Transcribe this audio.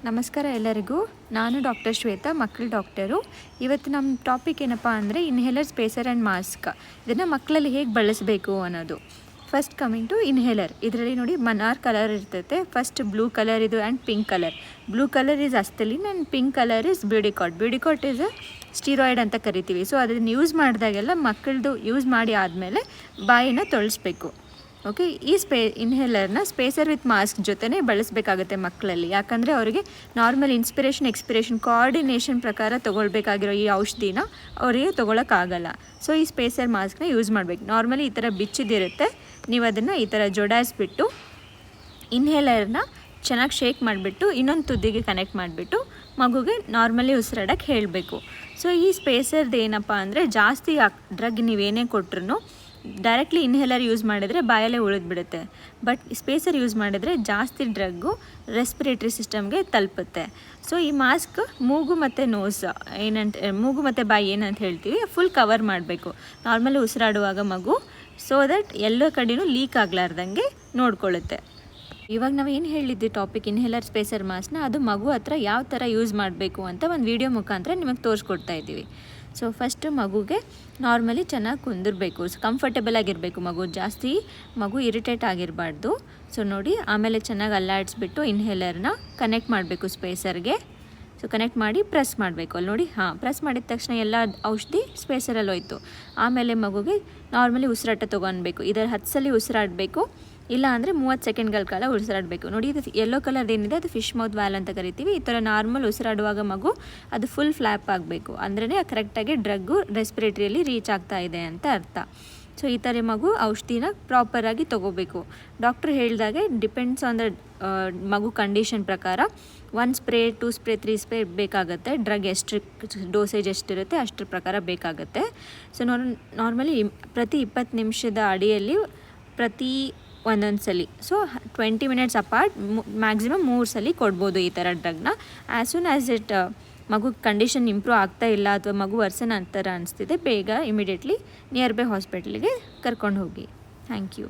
ನಮಸ್ಕಾರ ಎಲ್ಲರಿಗೂ. ನಾನು ಡಾಕ್ಟರ್ ಶ್ವೇತಾ, ಮಕ್ಕಳ ಡಾಕ್ಟರು. ಇವತ್ತು ನಮ್ಮ ಟಾಪಿಕ್ ಏನಪ್ಪ ಅಂದರೆ ಇನ್ಹೇಲರ್, ಸ್ಪೇಸರ್ ಆ್ಯಂಡ್ ಮಾಸ್ಕ್. ಇದನ್ನು ಮಕ್ಕಳಲ್ಲಿ ಹೇಗೆ ಬಳಸಬೇಕು ಅನ್ನೋದು. First coming to inhaler. ಇದರಲ್ಲಿ ನೋಡಿ ಮನಾರ್ ಕಲರ್ ಇರ್ತೈತೆ. ಫಸ್ಟ್ ಬ್ಲೂ ಕಲರ್ ಇದು and pink colour. Blue colour is Asthalin and pink colour is Budecort. Budecort is steroid ಅಂತ ಕರಿತೀವಿ. ಸೊ ಅದನ್ನು ಯೂಸ್ ಮಾಡಿದಾಗೆಲ್ಲ ಮಕ್ಕಳದು ಯೂಸ್ ಮಾಡಿ ಆದಮೇಲೆ ಬಾಯಿನ ತೊಳಿಸ್ಬೇಕು. ಓಕೆ, ಈ ಇನ್ಹೇಲರ್ನ ಸ್ಪೇಸರ್ ವಿತ್ ಮಾಸ್ಕ್ ಜೊತೆನೇ ಬಳಸಬೇಕಾಗುತ್ತೆ ಮಕ್ಕಳಲ್ಲಿ. ಯಾಕಂದರೆ ಅವರಿಗೆ ನಾರ್ಮಲ್ ಇನ್ಸ್ಪಿರೇಷನ್, ಎಕ್ಸ್ಪಿರೇಷನ್, ಕೋಆರ್ಡಿನೇಷನ್ ಪ್ರಕಾರ ತೊಗೊಳ್ಬೇಕಾಗಿರೋ ಈ ಔಷಧಿನ ಅವರಿಗೆ ತೊಗೊಳಕ್ಕಾಗಲ್ಲ. ಸೊ ಈ ಸ್ಪೇಸರ್ ಮಾಸ್ಕ್ನ ಯೂಸ್ ಮಾಡಬೇಕು. ನಾರ್ಮಲಿ ಈ ಥರ ಬಿಚ್ಚಿದಿರುತ್ತೆ. ನೀವು ಅದನ್ನು ಈ ಥರ ಜೋಡಿಸ್ಬಿಟ್ಟು ಇನ್ಹೇಲರ್ನ ಚೆನ್ನಾಗಿ ಶೇಕ್ ಮಾಡಿಬಿಟ್ಟು ಇನ್ನೊಂದು ತುದಿಗೆ ಕನೆಕ್ಟ್ ಮಾಡಿಬಿಟ್ಟು ಮಗುಗೆ ನಾರ್ಮಲಿ ಉಸಿರಾಡೋಕ್ಕೆ ಹೇಳಬೇಕು. ಸೊ ಈ ಸ್ಪೇಸರ್ದು ಏನಪ್ಪ ಅಂದರೆ ಜಾಸ್ತಿ ಡ್ರಗ್ ನೀವೇನೇ ಕೊಟ್ರು ಡೈರೆಕ್ಟ್ಲಿ ಇನ್ಹೇಲರ್ ಯೂಸ್ ಮಾಡಿದರೆ ಬಾಯಲ್ಲೇ ಉಳಿದ್ಬಿಡುತ್ತೆ. ಬಟ್ ಸ್ಪೇಸರ್ ಯೂಸ್ ಮಾಡಿದರೆ ಜಾಸ್ತಿ ಡ್ರಗ್ಗು ರೆಸ್ಪಿರೇಟ್ರಿ ಸಿಸ್ಟಮ್ಗೆ ತಲುಪುತ್ತೆ. ಸೊ ಈ ಮಾಸ್ಕ್ ಮೂಗು ಮತ್ತು ನೋಸ್ ಮೂಗು ಮತ್ತು ಬಾಯಿ ಏನಂತ ಹೇಳ್ತೀವಿ ಫುಲ್ ಕವರ್ ಮಾಡಬೇಕು ನಾರ್ಮಲಿ ಉಸಿರಾಡುವಾಗ ಮಗು. ಸೊ ದಟ್ ಎಲ್ಲ ಕಡೆಯೂ ಲೀಕ್ ಆಗಲಾರ್ದಂಗೆ ನೋಡ್ಕೊಳ್ಳುತ್ತೆ. ಇವಾಗ ನಾವು ಏನು ಹೇಳಿದ್ವಿ ಟಾಪಿಕ್ ಇನ್ಹೇಲರ್, ಸ್ಪೇಸರ್ ಮಾಸ್ಕ್ನ, ಅದು ಮಗು ಹತ್ರ ಯಾವ ಥರ ಯೂಸ್ ಮಾಡಬೇಕು ಅಂತ ಒಂದು ವಿಡಿಯೋ ಮುಖಾಂತರ ನಿಮಗೆ ತೋರಿಸ್ಕೊಡ್ತಾ ಇದ್ದೀವಿ. ಸೊ ಫಸ್ಟು ಮಗುಗೆ ನಾರ್ಮಲಿ ಚೆನ್ನಾಗಿ ಕುಂದಿರಬೇಕು, ಕಂಫರ್ಟೇಬಲ್ ಆಗಿರಬೇಕು ಮಗು ಇರಿಟೇಟ್ ಆಗಿರಬಾರ್ದು. ಸೊ ನೋಡಿ, ಆಮೇಲೆ ಚೆನ್ನಾಗಿ ಅಲ್ಲಾಡಿಸ್ಬಿಟ್ಟು ಇನ್ಹೇಲರ್ನ ಕನೆಕ್ಟ್ ಮಾಡಬೇಕು ಸ್ಪೇಸರ್ಗೆ. ಸೊ ಕನೆಕ್ಟ್ ಮಾಡಿ ಪ್ರೆಸ್ ಮಾಡಬೇಕು. ಅಲ್ಲಿ ನೋಡಿ, ಪ್ರೆಸ್ ಮಾಡಿದ ತಕ್ಷಣ ಎಲ್ಲ ಔಷಧಿ ಸ್ಪೇಸರಲ್ಲಿ ಹೋಯ್ತು. ಆಮೇಲೆ ಮಗುಗೆ ನಾರ್ಮಲಿ ಉಸಿರಾಟ ತೊಗೊಳ್ಬೇಕು. ಇದರ 10 ಸಲ ಉಸಿರಾಡಬೇಕು, ಇಲ್ಲ ಅಂದರೆ 30 ಸೆಕೆಂಡ್ಗಳ ಕಾಲ ಉಸಿರಾಡಬೇಕು. ನೋಡಿ, ಇದು ಯೆಲ್ಲೋ ಕಲರ್ ಏನಿದೆ ಅದು ಫಿಶ್ ಮೌತ್ ವ್ಯಾಲ್ ಅಂತ ಕರಿತೀವಿ. ಈ ಥರ ನಾರ್ಮಲ್ ಉಸಿರಾಡುವಾಗ ಮಗು ಅದು ಫುಲ್ ಫ್ಲ್ಯಾಪ್ ಆಗಬೇಕು. ಅಂದ್ರೇ ಕರೆಕ್ಟಾಗಿ ಡ್ರಗ್ಗು ರೆಸ್ಪಿರೇಟ್ರಿಯಲ್ಲಿ ರೀಚ್ ಆಗ್ತಾ ಇದೆ ಅಂತ ಅರ್ಥ. ಸೊ ಈ ಥರ ಮಗು ಔಷಧಿನ ಪ್ರಾಪರಾಗಿ ತೊಗೋಬೇಕು. ಡಾಕ್ಟ್ರ್ ಹೇಳಿದಾಗೆ ಡಿಪೆಂಡ್ಸ್ ಆನ್ ದ ಮಗು ಕಂಡೀಷನ್ ಪ್ರಕಾರ 1 ಸ್ಪ್ರೇ, 2 ಸ್ಪ್ರೇ, 3 ಸ್ಪ್ರೇ ಬೇಕಾಗುತ್ತೆ. ಡ್ರಗ್ ಎಷ್ಟು ಡೋಸೇಜ್ ಎಷ್ಟಿರುತ್ತೆ ಅಷ್ಟರ ಪ್ರಕಾರ ಬೇಕಾಗುತ್ತೆ. ಸೊ ನಾರ್ಮಲಿ ಪ್ರತಿ 20 ನಿಮಿಷದ ಅಡಿಯಲ್ಲಿ ಒಂದೊಂದು ಸಲ, ಸೊ 20 ಮಿನಿಟ್ಸ್ ಅಪಾರ್ಟ್ ಮ್ಯಾಕ್ಸಿಮಮ್ 3 ಸಲ ಕೊಡ್ಬೋದು ಈ ಥರ ಡ್ರಗ್ನ. ಆ್ಯಸ್ ಸೂನ್ ಆ್ಯಸ್ ಮಗು ಕಂಡೀಷನ್ ಇಂಪ್ರೂವ್ ಆಗ್ತಾ ಇಲ್ಲ ಅಥವಾ ಮಗು ವರ್ಸನ್ ಅಂತರ ಅನಿಸ್ತಿದೆ, ಬೇಗ ಇಮಿಡಿಯೇಟ್ಲಿ ನಿಯರ್ ಬೈ ಹಾಸ್ಪಿಟ್ಲಿಗೆ ಕರ್ಕೊಂಡು ಹೋಗಿ. Thank you.